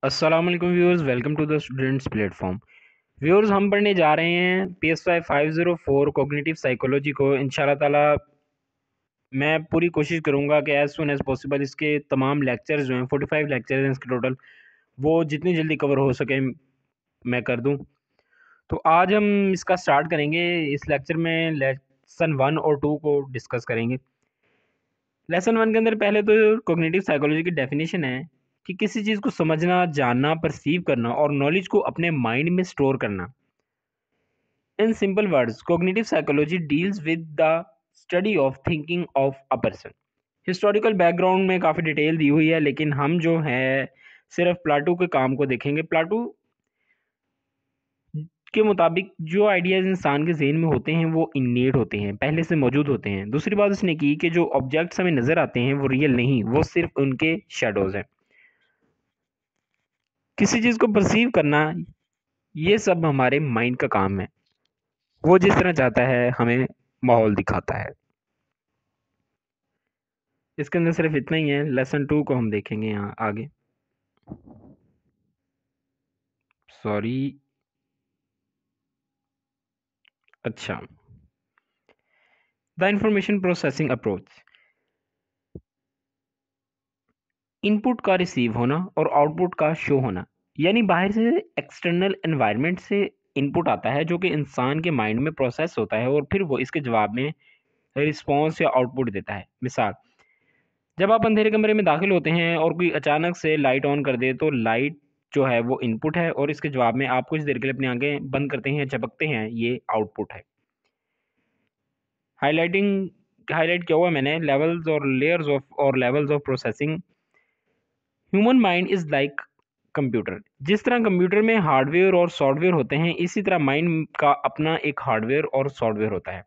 अस्सलाम वालेकुम viewers, welcome to the students platform. Viewers, हम पढ़ने जा रहे हैं PSY 504 कॉग्निटिव साइकोलॉजी को। इंशाल्लाह ताला मैं पूरी कोशिश करूंगा कि एज़ सुन एज़ पॉसिबल इसके तमाम लेक्चर्स जो हैं 45 लेक्चर्स हैं इसके टोटल, वो जितनी जल्दी कवर हो सके मैं कर दूं। तो आज हम इसका स्टार्ट करेंगे। इस लेक्चर में लेसन 1 और 2 को डिस्कस करेंगे। लेसन 1 के अंदर पहले तो कॉग्निटिव साइकोलॉजी की डेफिनेशन है कि किसी चीज़ को समझना, जानना, परसीव करना और नॉलेज को अपने माइंड में स्टोर करना। In simple words, cognitive psychology deals with the study of thinking of a person. Historical background में काफ़ी डिटेल दी हुई है, लेकिन हम जो है सिर्फ प्लाटो के काम को देखेंगे। प्लाटो के मुताबिक जो आइडियाज़ इंसान के जहन में होते हैं वो इन्नेट होते हैं, पहले से मौजूद होते हैं। दूसरी बात उसने की कि जो ऑब्जेक्ट्स हमें नज़र आते हैं वो रियल नहीं, वो सिर्फ उनके शेडोज़ हैं। किसी चीज़ को परसीव करना, ये सब हमारे माइंड का काम है। वो जिस तरह चाहता है हमें माहौल दिखाता है। इसके अंदर सिर्फ इतना ही है। लेसन 2 को हम देखेंगे यहाँ आगे। सॉरी, अच्छा, the information processing approach. Input का रिसीव होना और आउटपुट का शो होना, यानी बाहर से एक्सटर्नल एनवायरनमेंट से इनपुट आता है जो कि इंसान के माइंड में प्रोसेस होता है और फिर वो इसके जवाब में रिस्पॉन्स या आउटपुट देता है। मिसाल, जब आप अंधेरे कमरे में दाखिल होते हैं और कोई अचानक से लाइट ऑन कर दे, तो लाइट जो है वो इनपुट है और इसके जवाब में आप कुछ देर के लिए अपनी आंखें बंद करते हैं, झपकते हैं, ये आउटपुट है। हाईलाइट किया हुआ मैंने लेवल्स और लेयर्स ऑफ और levels of processing. Human mind is like computer. जिस तरह कंप्यूटर में हार्डवेयर और सॉफ्टवेयर होते हैं, इसी तरह माइंड का अपना एक हार्डवेयर और सॉफ्टवेयर होता है।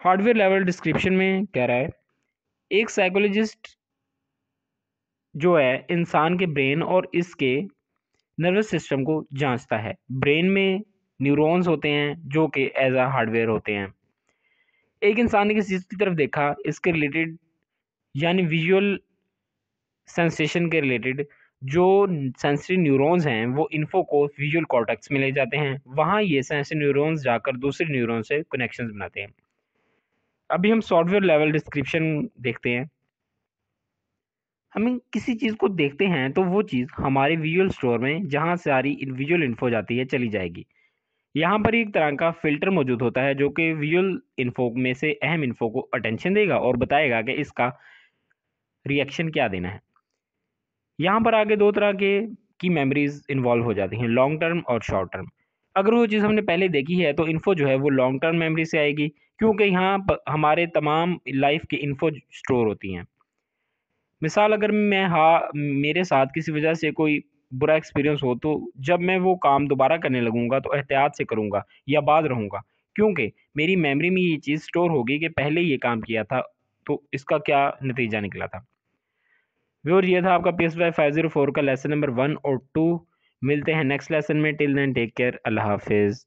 हार्डवेयर लेवल डिस्क्रिप्शन में कह रहा है, एक साइकोलॉजिस्ट जो है इंसान के ब्रेन और इसके नर्वस सिस्टम को जांचता है। ब्रेन में न्यूरॉन्स होते हैं जो कि एज अ हार्डवेयर होते हैं। एक इंसान ने किसी चीज़ की तरफ देखा, इसके रिलेटेड यानी विजुअल सेंसेशन के रिलेटेड जो सेंसरी न्यूरॉन्स हैं वो इन्फो को विजुअल कॉर्टेक्स में ले जाते हैं। वहाँ ये सेंसरी न्यूरॉन्स जाकर दूसरे न्यूरॉन से कनेक्शंस बनाते हैं। अभी हम सॉफ्टवेयर लेवल डिस्क्रिप्शन देखते हैं। हम किसी चीज़ को देखते हैं तो वो चीज़ हमारे विजुअल स्टोर में जहाँ सारी विजुअल इन्फो जाती है चली जाएगी। यहाँ पर एक तरह का फ़िल्टर मौजूद होता है जो कि विजुअल इन्फो में से अहम इन्फो को अटेंशन देगा और बताएगा कि इसका रिएक्शन क्या देना है। यहाँ पर आगे दो तरह के की मेमोरीज इन्वॉल्व हो जाती हैं, लॉन्ग टर्म और शॉर्ट टर्म। अगर वो चीज़ हमने पहले देखी है तो इन्फो जो है वो लॉन्ग टर्म मेमोरी से आएगी, क्योंकि यहाँ हमारे तमाम लाइफ की इन्फो स्टोर होती हैं। मिसाल, अगर मैं मेरे साथ किसी वजह से कोई बुरा एक्सपीरियंस हो, तो जब मैं वो काम दोबारा करने लगूंगा तो एहतियात से करूंगा या बाज रहूंगा, क्योंकि मेरी मेमोरी में ये चीज़ स्टोर होगी कि पहले ये काम किया था तो इसका क्या नतीजा निकला था। व्यूअर, ये था आपका PSY 504 का लेसन नंबर 1 और 2। मिलते हैं नेक्स्ट लेसन में। टिल देन टेक केयर, अल्लाह हाफिज़।